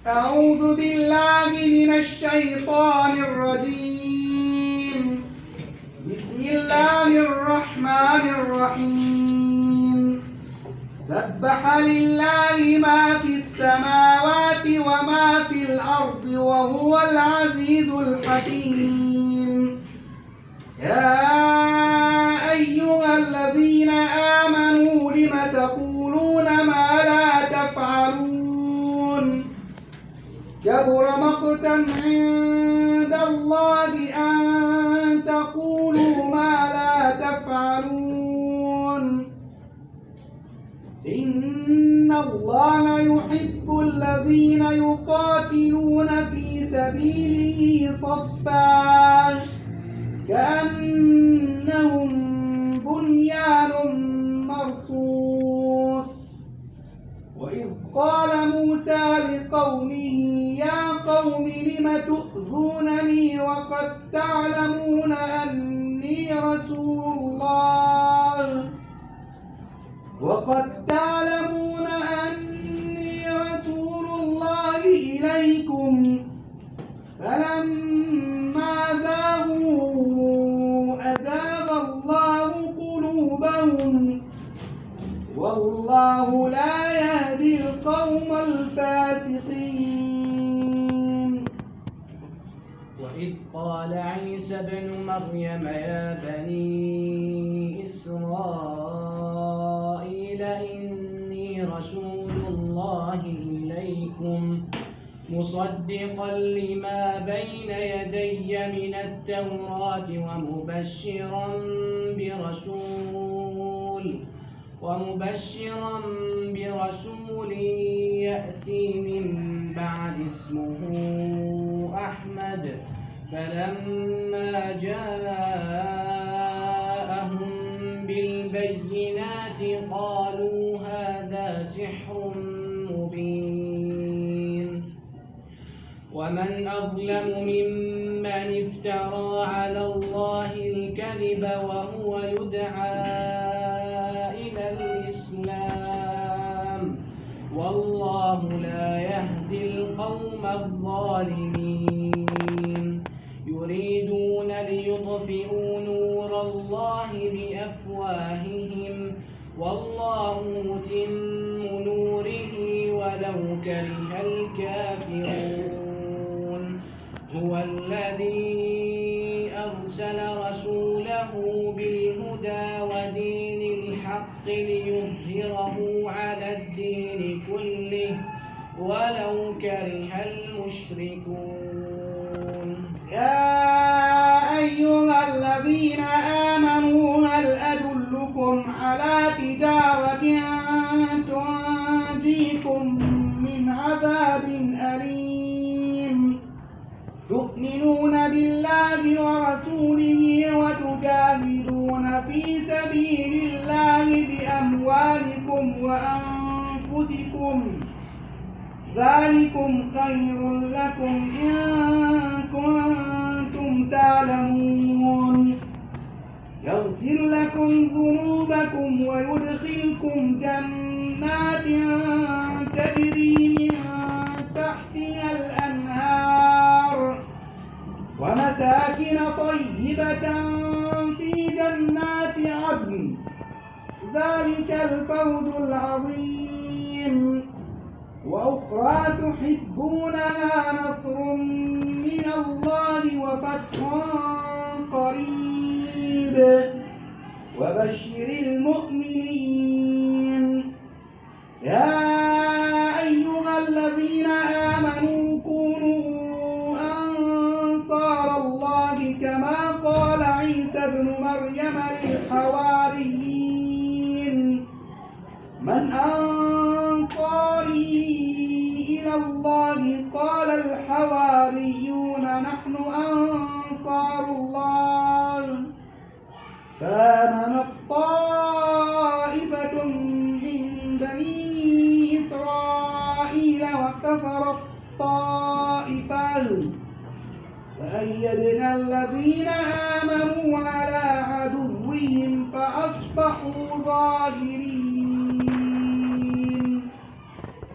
أعوذ بالله من الشيطان الرجيم. بسم الله الرحمن الرحيم. سبح لله ما في السماوات وما في الأرض وهو العزيز الحكيم. يا أيها الذين آمنوا لم تقولون ما لا تفعلون؟ كبر مقتا عند الله أن تقولوا ما لا تفعلون. إن الله يحب الذين يقاتلون في سبيله صفا كأنهم بنيان مرصوص. وإذ قال موسى لقومه يا قوم لم تؤذونني وقد تعلمون أني رسول الله إليكم فلما زاغوا أزاغ الله قلوبهم والله لا يهدي القوم الفاسقين. وإذ قال عيسى ابن مريم يا بني إسرائيل إني رسول الله إليكم مصدقا لما بين يدي من التوراة ومبشرا برسول يأتي من بعد اسمه أحمد. فلما جاءهم بالبينات قالوا هذا سحر مبين. ومن أظلم ممن افترى على الله الكذب وهو يدعى إلى الإسلام والله لا يهدي القوم الظالمين. يريدون ليطفئوا نور الله بأفواههم والله متم نوره ولو كره الكافرون. هو الذي أرسل رسوله بالهدى ودين الحق ليظهره على الدين كله ولو كره المشركون. يا أيها الذين آمنوا هل أدلكم على تجارة تنجيكم من عذاب أليم؟ تؤمنون بالله ورسوله وتجاهدون في سبيل الله بأموالكم وأنفسكم ذلكم خير لكم إن كنتم تعلمون. يغفر لكم ذنوبكم ويدخلكم جنات تجري من تحتها الأنهار ومساكن طيبة في جنات عدن ذلك الفوز العظيم. وأخرى تحبونها نصر من الله وفتح قريب وبشر المؤمنين. يا أيها الذين آمنوا كونوا أنصار الله كما قال عيسى ابن مريم للحواريين من أنصاري إلى الله قال الحواريون نحن أنصار الله. فآمنت طائفة من بني إسرائيل وكفرت طائفة فأيدنا الذين آمنوا على عدوهم فأصبحوا ظاهرين.